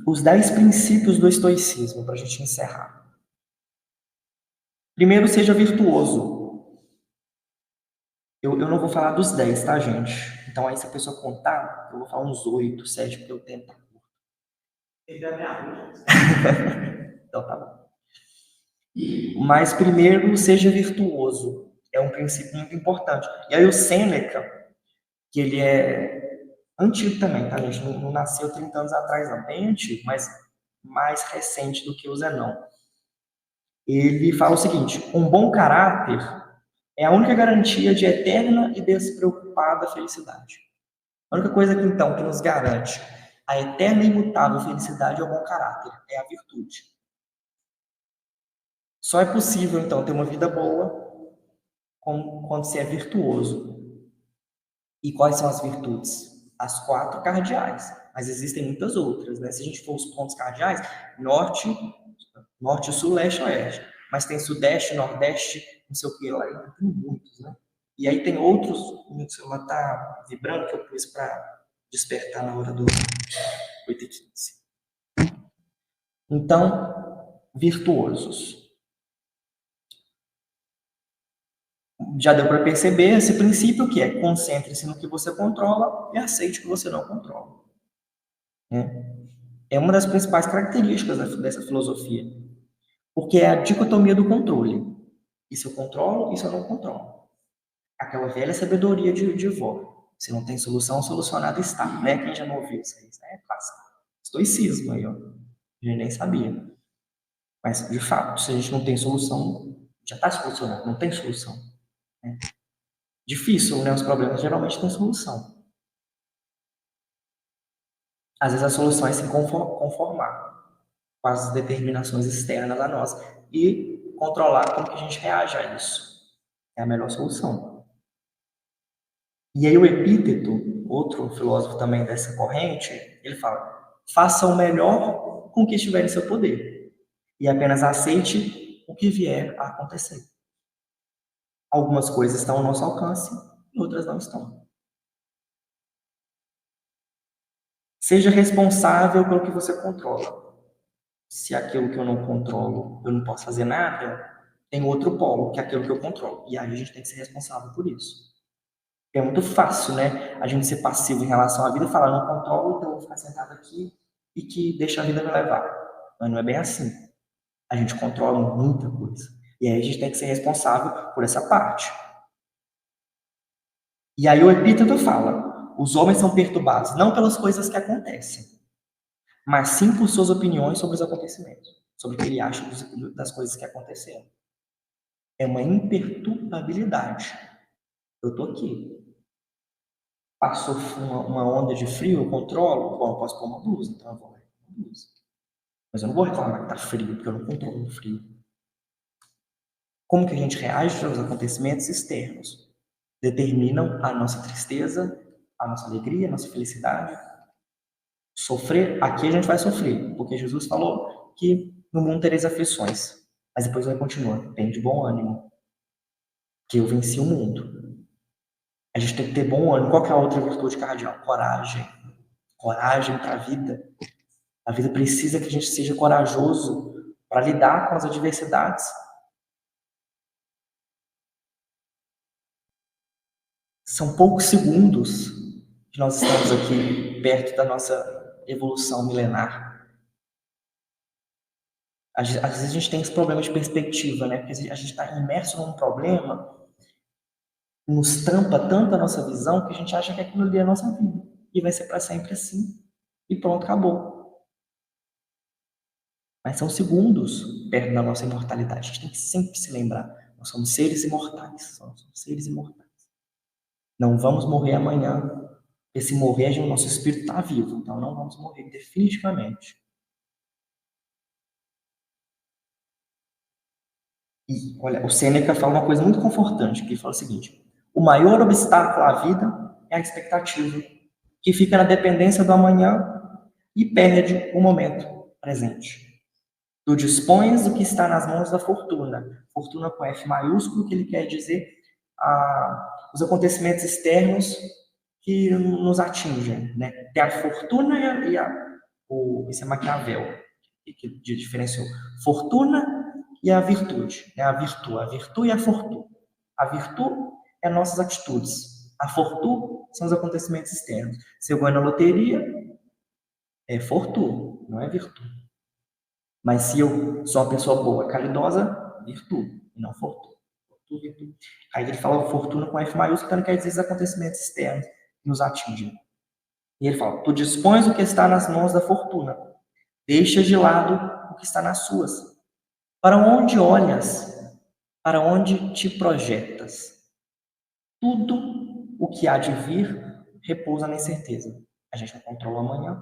Os 10 princípios do estoicismo, para a gente encerrar. Primeiro, seja virtuoso. Eu não vou falar dos 10, tá, gente? Então, aí, se a pessoa contar, eu vou falar uns 8, 7, porque eu tento. Então, tá bom. Mas, primeiro, seja virtuoso. É um princípio muito importante. E aí, o Sêneca, que ele é antigo também, tá, gente? Não nasceu 30 anos atrás, não. Bem antigo, mas mais recente do que o Zenão. Ele fala o seguinte: um bom caráter é a única garantia de eterna e despreocupada felicidade. A única coisa que, então, que nos garante a eterna e imutável felicidade é o bom caráter, é a virtude. Só é possível, então, ter uma vida boa quando se é virtuoso. E quais são as virtudes? As 4 cardeais, mas existem muitas outras, né? Se a gente for os pontos cardeais, norte, sul, leste, oeste. Mas tem sudeste, nordeste, não sei o que lá, tem muitos, né? E aí tem outros, meu celular tá vibrando, que eu pus para despertar na hora do 8h15. Então, virtuosos. Já deu para perceber esse princípio que é: concentre-se no que você controla e aceite o que você não controla. É uma das principais características dessa filosofia, porque é a dicotomia do controle. Isso eu controlo, isso eu não controlo. Aquela velha sabedoria de vó. Se não tem solução, solucionado está. Né? Quem já não ouviu isso aí? Isso é clássico. Estoicismo aí, ó. A gente nem sabia. Mas, de fato, se a gente não tem solução, já está solucionado. Não tem solução. Né? Difícil, né? Os problemas geralmente têm solução. Às vezes a solução é se conformar com as determinações externas a nós e controlar como que a gente reage a isso. É a melhor solução. E aí o Epíteto, outro filósofo também dessa corrente, ele fala: faça o melhor com o que estiver em seu poder e apenas aceite o que vier a acontecer. Algumas coisas estão ao nosso alcance e outras não estão. Seja responsável pelo que você controla. Se aquilo que eu não controlo, eu não posso fazer nada, tem outro polo, que é aquilo que eu controlo. E aí a gente tem que ser responsável por isso. É muito fácil, né? A gente ser passivo em relação à vida e falar: não controlo, então eu vou ficar sentado aqui e que deixa a vida me levar. Mas não é bem assim. A gente controla muita coisa. E aí a gente tem que ser responsável por essa parte. E aí o Epíteto fala: os homens são perturbados não pelas coisas que acontecem, mas sim por suas opiniões sobre os acontecimentos, sobre o que ele acha das coisas que aconteceram. É uma imperturbabilidade. Eu tô aqui. Passou uma onda de frio, eu controlo? Bom, eu posso pôr uma blusa, então eu vou pôr uma blusa. Mas eu não vou reclamar que tá frio, porque eu não controlo o frio. Como que a gente reage aos acontecimentos externos? Determinam a nossa tristeza, a nossa alegria, a nossa felicidade. Sofrer, aqui a gente vai sofrer, porque Jesus falou que no mundo tereis aflições. Mas depois vai continuar: tem de bom ânimo, que eu venci o mundo. A gente tem que ter bom ânimo. Qual que é a outra virtude cardeal? Coragem. Coragem para a vida. A vida precisa que a gente seja corajoso para lidar com as adversidades. São poucos segundos que nós estamos aqui perto da nossa evolução milenar. Às vezes a gente tem esse problema de perspectiva, né? Porque a gente está imerso num problema, nos tampa tanto a nossa visão que a gente acha que aquilo ali é a nossa vida. E vai ser para sempre assim. E pronto, acabou. Mas são segundos perto da nossa imortalidade. A gente tem que sempre se lembrar: nós somos seres imortais. Somos seres imortais. Não vamos morrer amanhã. Porque se morrer, o nosso espírito está vivo. Então não vamos morrer definitivamente. E, olha, o Sêneca fala uma coisa muito confortante, que ele fala o seguinte: o maior obstáculo à vida é a expectativa, que fica na dependência do amanhã e perde o momento presente. Tu dispões do que está nas mãos da fortuna. Fortuna com F maiúsculo, que ele quer dizer os acontecimentos externos que nos atingem. Né? Tem a fortuna esse é Maquiavel, que diferenciou. Fortuna e a virtude. A virtude e a fortuna. A virtude é nossas atitudes. A fortuna são os acontecimentos externos. Se eu ganho na loteria, é fortuna, não é virtude. Mas se eu sou uma pessoa boa, caridosa, virtude, e não fortuna. Virtude. Aí ele fala fortuna com F maiúsculo, que não quer dizer os acontecimentos externos que nos atingem. E ele fala, tu dispões o que está nas mãos da fortuna, deixa de lado o que está nas suas. Para onde olhas? Para onde te projetas? Tudo o que há de vir repousa na incerteza. A gente não controla amanhã,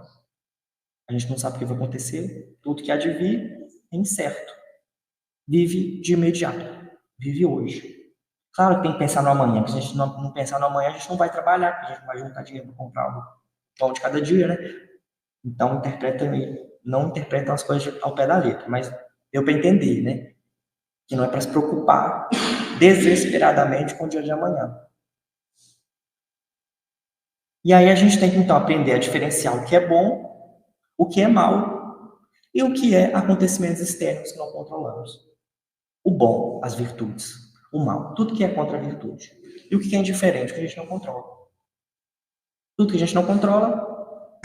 a gente não sabe o que vai acontecer, tudo que há de vir é incerto. Vive de imediato, vive hoje. Claro que tem que pensar no amanhã, porque se a gente não pensar no amanhã, a gente não vai trabalhar, porque a gente não vai juntar dinheiro para comprar o pão de cada dia, né? Então, não interpretam as coisas ao pé da letra, mas deu para entender, né? Que não é para se preocupar desesperadamente com o dia de amanhã. E aí a gente tem que, então, aprender a diferenciar o que é bom, o que é mal e o que é acontecimentos externos que não controlamos. O bom, as virtudes. O mal, tudo que é contra a virtude. E o que é indiferente, o que a gente não controla. Tudo que a gente não controla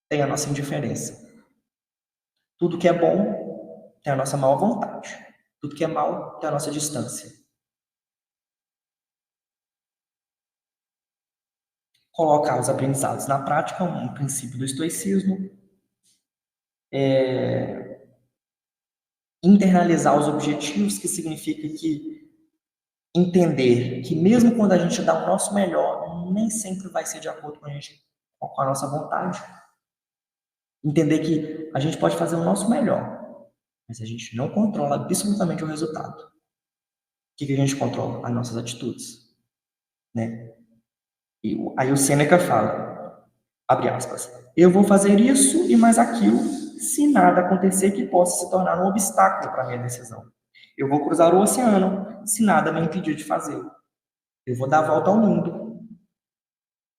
tem a nossa indiferença. Tudo que é bom tem a nossa má vontade. Tudo que é mal tem a nossa distância. Colocar os aprendizados na prática, um princípio do estoicismo. Internalizar os objetivos, que significa que entender que mesmo quando a gente dá o nosso melhor, nem sempre vai ser de acordo com a nossa vontade. Entender que a gente pode fazer o nosso melhor, mas a gente não controla absolutamente o resultado. O que a gente controla? As nossas atitudes, né? E aí o Sêneca fala, abre aspas, eu vou fazer isso e mais aquilo, se nada acontecer que possa se tornar um obstáculo para a minha decisão. Eu vou cruzar o oceano, se nada me impedir de fazê-lo. Eu vou dar a volta ao mundo.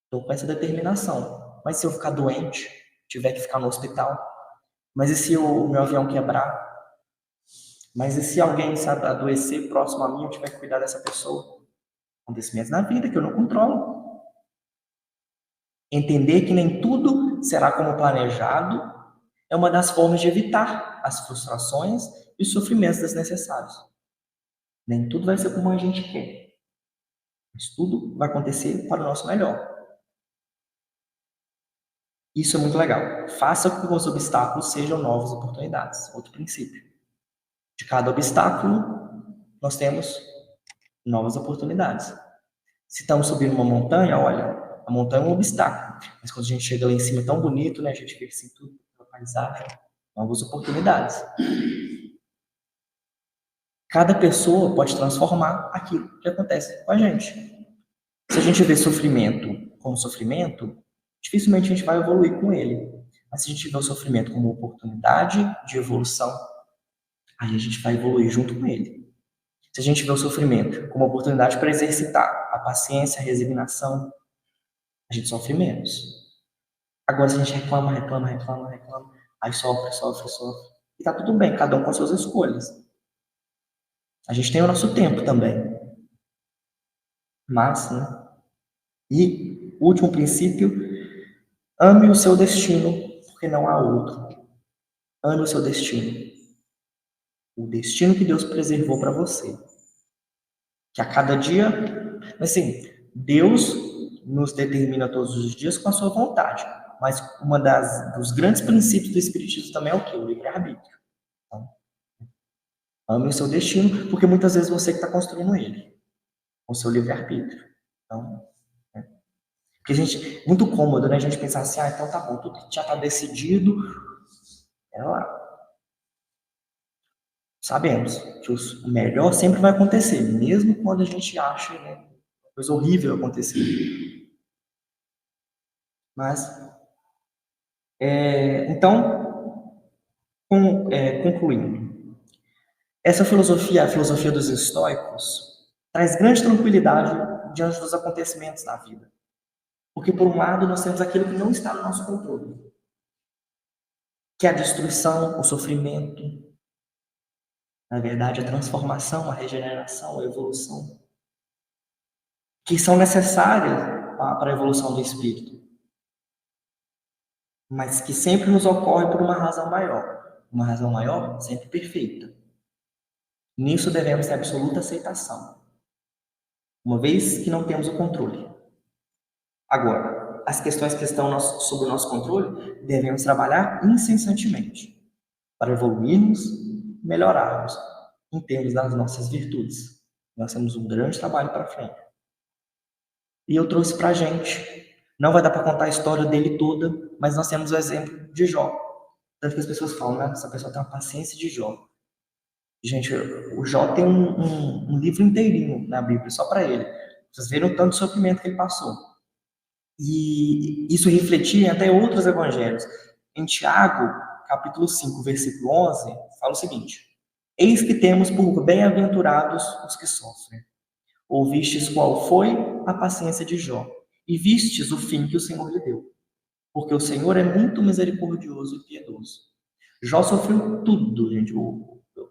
Estou com essa determinação. Mas se eu ficar doente, tiver que ficar no hospital? Mas e se o meu avião quebrar? Mas e se alguém, sabe, adoecer próximo a mim, eu tiver que cuidar dessa pessoa? Acontecimentos na vida que eu não controlo. Entender que nem tudo será como planejado é uma das formas de evitar as frustrações e os sofrimentos desnecessários. Nem tudo vai ser como a gente quer, mas tudo vai acontecer para o nosso melhor. Isso é muito legal. Faça com que os obstáculos sejam novas oportunidades. Outro princípio. De cada obstáculo, nós temos novas oportunidades. Se estamos subindo uma montanha, olha, a montanha é um obstáculo. Mas quando a gente chega lá em cima, é tão bonito, né? A gente vê assim tudo, a paisagem, novas oportunidades. Cada pessoa pode transformar aquilo que acontece com a gente. Se a gente vê sofrimento como sofrimento, dificilmente a gente vai evoluir com ele. Mas se a gente vê o sofrimento como oportunidade de evolução, aí a gente vai evoluir junto com ele. Se a gente vê o sofrimento como oportunidade para exercitar a paciência, a resignação, a gente sofre menos. Agora, se a gente reclama, aí sofre, e tá tudo bem, cada um com as suas escolhas. A gente tem o nosso tempo também. Mas, né? E o último princípio, ame o seu destino, porque não há outro. Ame o seu destino. O destino que Deus preservou para você. Que a cada dia, assim, Deus nos determina todos os dias com a sua vontade. Mas dos grandes princípios do Espiritismo também é o quê? O livre-arbítrio. Então, ame o seu destino, porque muitas vezes você que está construindo ele, com o seu livre-arbítrio. Então, porque a gente, muito cômodo, né? A gente pensar assim, então tá bom, tudo já está decidido. É lá. Sabemos que o melhor sempre vai acontecer, mesmo quando a gente acha, né, coisa horrível acontecer. Mas, então, concluindo, essa filosofia, a filosofia dos estoicos, traz grande tranquilidade diante dos acontecimentos da vida. Porque, por um lado, nós temos aquilo que não está no nosso controle, que é a destruição, o sofrimento. Na verdade, a transformação, a regeneração, a evolução, que são necessárias para a evolução do espírito, mas que sempre nos ocorre por uma razão maior sempre perfeita. Nisso devemos ter absoluta aceitação, uma vez que não temos o controle. Agora, as questões que estão sob o nosso controle, devemos trabalhar incessantemente para evoluirmos, melhorarmos em termos das nossas virtudes. Nós temos um grande trabalho para frente. E eu trouxe para a gente. Não vai dar para contar a história dele toda, mas nós temos o exemplo de Jó. Tanto que as pessoas falam, né? Essa pessoa tem uma paciência de Jó. Gente, o Jó tem um livro inteirinho na Bíblia, só para ele. Vocês viram o tanto de sofrimento que ele passou. E isso refletia em até outros evangelhos. Em Tiago, capítulo 5, versículo 11, fala o seguinte: Eis que temos por bem-aventurados os que sofrem. Ouvistes qual foi a paciência de Jó, e vistes o fim que o Senhor lhe deu. Porque o Senhor é muito misericordioso e piedoso. Jó sofreu tudo, gente.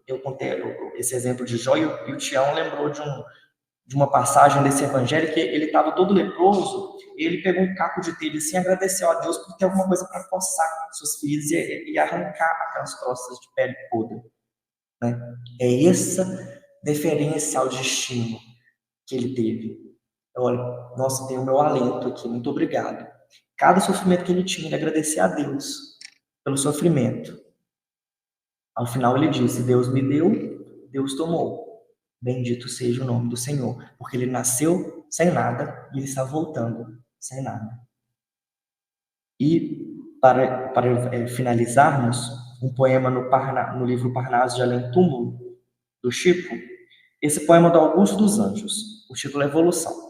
Eu contei esse exemplo de Jó, e o Tião lembrou de uma passagem desse evangelho que ele estava todo leproso, e ele pegou um caco de telha assim, e agradeceu a Deus por ter alguma coisa para coçar suas feridas e arrancar aquelas crostas de pele podre. Né? É essa deferência ao destino que ele teve. Olha, nossa, tem o meu alento aqui, muito obrigado. Cada sofrimento que ele tinha, ele agradecia a Deus pelo sofrimento. Ao final ele disse: Deus me deu, Deus tomou. Bendito seja o nome do Senhor, porque ele nasceu sem nada e ele está voltando sem nada. E para finalizarmos, um poema no livro Parnaso de Além Túmulo, do Chico, esse poema do Augusto dos Anjos, o título é Evolução.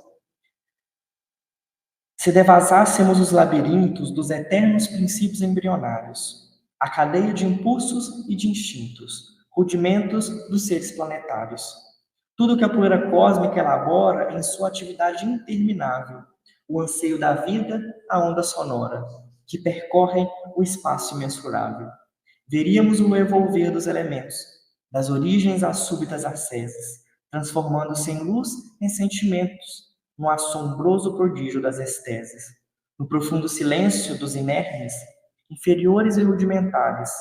Se devasássemos os labirintos dos eternos princípios embrionários, a cadeia de impulsos e de instintos, rudimentos dos seres planetários, tudo que a poeira cósmica elabora em sua atividade interminável, o anseio da vida, a onda sonora, que percorrem o espaço imensurável. Veríamos o evolver dos elementos, das origens às súbitas asceses, transformando-se em luz em sentimentos, no assombroso prodígio das esteses, no profundo silêncio dos inermes, inferiores e rudimentares,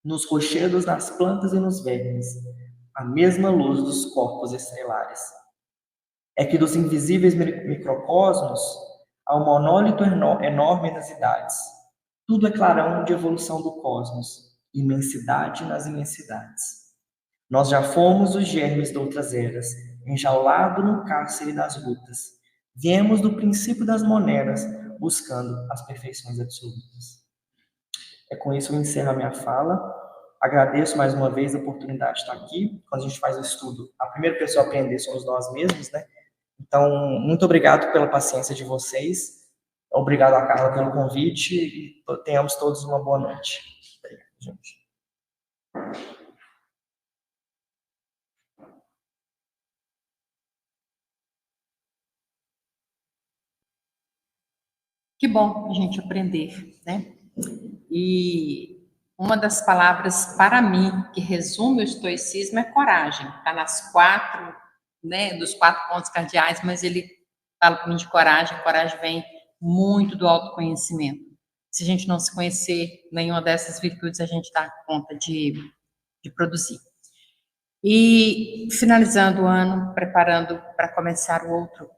nos rochedos das plantas e nos vermes, a mesma luz dos corpos estelares. É que dos invisíveis microcosmos há um monólito enorme nas idades. Tudo é clarão de evolução do cosmos, imensidade nas imensidades. Nós já fomos os germes de outras eras, enjaulado no cárcere das lutas. Viemos do princípio das monedas, buscando as perfeições absolutas. É com isso que eu encerro a minha fala. Agradeço mais uma vez a oportunidade de estar aqui. Quando a gente faz o estudo, a primeira pessoa a aprender somos nós mesmos, né? Então, muito obrigado pela paciência de vocês. Obrigado a Carla pelo convite e tenhamos todos uma boa noite. Obrigado, gente. Que bom a gente aprender, né? E uma das palavras para mim que resume o estoicismo é coragem. Está nas quatro, né, dos 4 pontos cardeais, mas ele fala para mim de coragem. Coragem vem muito do autoconhecimento. Se a gente não se conhecer nenhuma dessas virtudes, a gente dá conta de produzir. E finalizando o ano, preparando para começar o outro,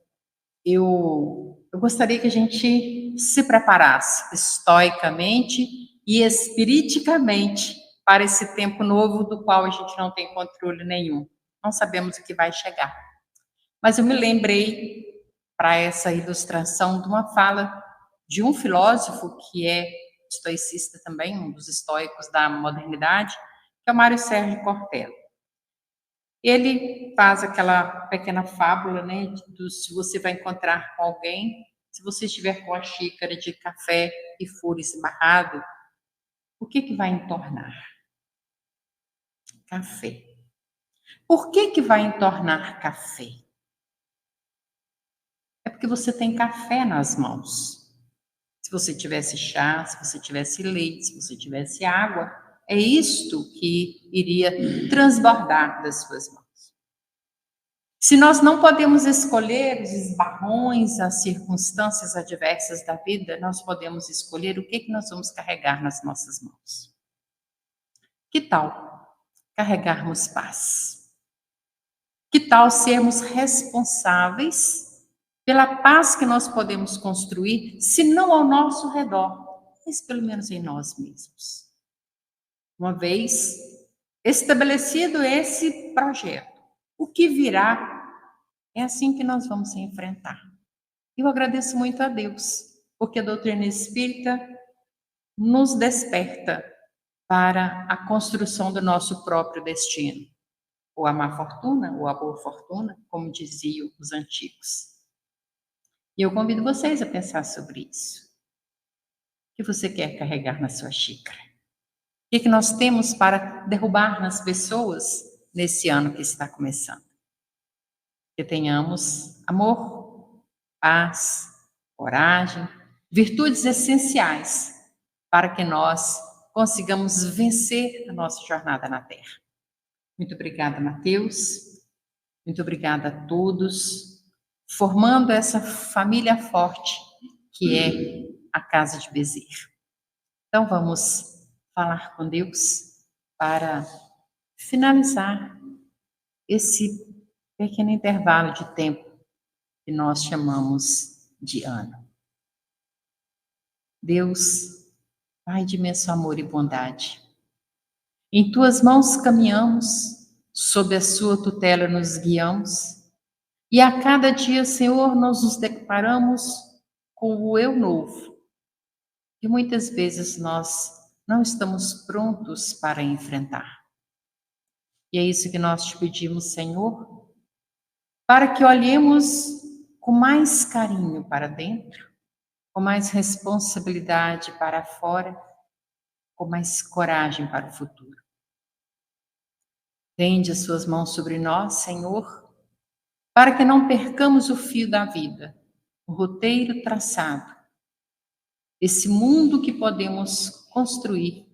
eu gostaria que a gente se preparasse estoicamente e espiriticamente para esse tempo novo do qual a gente não tem controle nenhum. Não sabemos o que vai chegar. Mas eu me lembrei, para essa ilustração, de uma fala de um filósofo que é estoicista também, um dos estoicos da modernidade, que é o Mário Sérgio Cortella. Ele faz aquela pequena fábula, né, se você vai encontrar com alguém, se você estiver com a xícara de café e for esbarrado, o que vai entornar? Café. Por que vai entornar café? É porque você tem café nas mãos. Se você tivesse chá, se você tivesse leite, se você tivesse água, É isto que iria transbordar das suas mãos. Se nós não podemos escolher os esbarrões, as circunstâncias adversas da vida, nós podemos escolher o que nós vamos carregar nas nossas mãos. Que tal carregarmos paz? Que tal sermos responsáveis pela paz que nós podemos construir, se não ao nosso redor, mas pelo menos em nós mesmos? Uma vez estabelecido esse projeto, o que virá é assim que nós vamos enfrentar. Eu agradeço muito a Deus, porque a doutrina espírita nos desperta para a construção do nosso próprio destino. Ou a má fortuna, ou a boa fortuna, como diziam os antigos. E eu convido vocês a pensar sobre isso. O que você quer carregar na sua xícara? O que nós temos para derrubar nas pessoas nesse ano que está começando? Que tenhamos amor, paz, coragem, virtudes essenciais para que nós consigamos vencer a nossa jornada na Terra. Muito obrigada, Mateus. Muito obrigada a todos, formando essa família forte que é a Casa de Bezerra. Então vamos falar com Deus para finalizar esse pequeno intervalo de tempo que nós chamamos de ano. Deus, Pai de imenso amor e bondade, em Tuas mãos caminhamos, sob a Sua tutela nos guiamos, e a cada dia, Senhor, nós nos deparamos com o eu novo, que muitas vezes nós não estamos prontos para enfrentar. E é isso que nós te pedimos, Senhor, para que olhemos com mais carinho para dentro, com mais responsabilidade para fora, com mais coragem para o futuro. Tende as suas mãos sobre nós, Senhor, para que não percamos o fio da vida, o roteiro traçado, esse mundo que podemos construir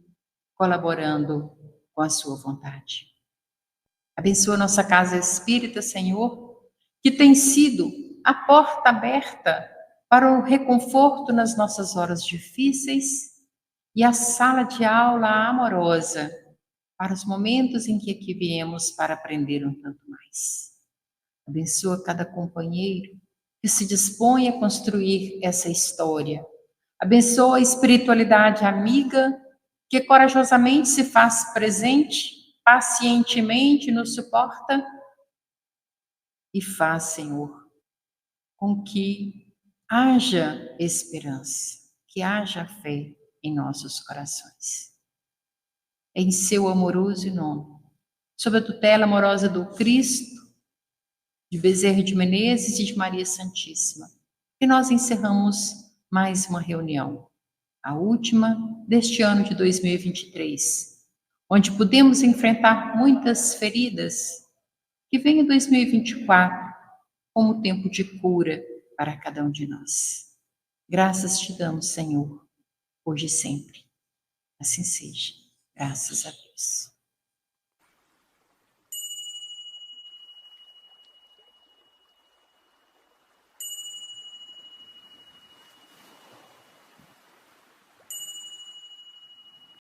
colaborando com a sua vontade. Abençoa nossa casa espírita, Senhor, que tem sido a porta aberta para o reconforto nas nossas horas difíceis e a sala de aula amorosa para os momentos em que aqui viemos para aprender um tanto mais. Abençoa cada companheiro que se dispõe a construir essa história. Abençoa a espiritualidade amiga que corajosamente se faz presente, pacientemente nos suporta e faz, Senhor, com que haja esperança, que haja fé em nossos corações. Em seu amoroso nome, sob a tutela amorosa do Cristo, de Bezerra de Menezes e de Maria Santíssima, que nós encerramos mais uma reunião, a última deste ano de 2023, onde pudemos enfrentar muitas feridas, que venha 2024 como tempo de cura para cada um de nós. Graças te damos, Senhor, hoje e sempre. Assim seja. Graças a Deus.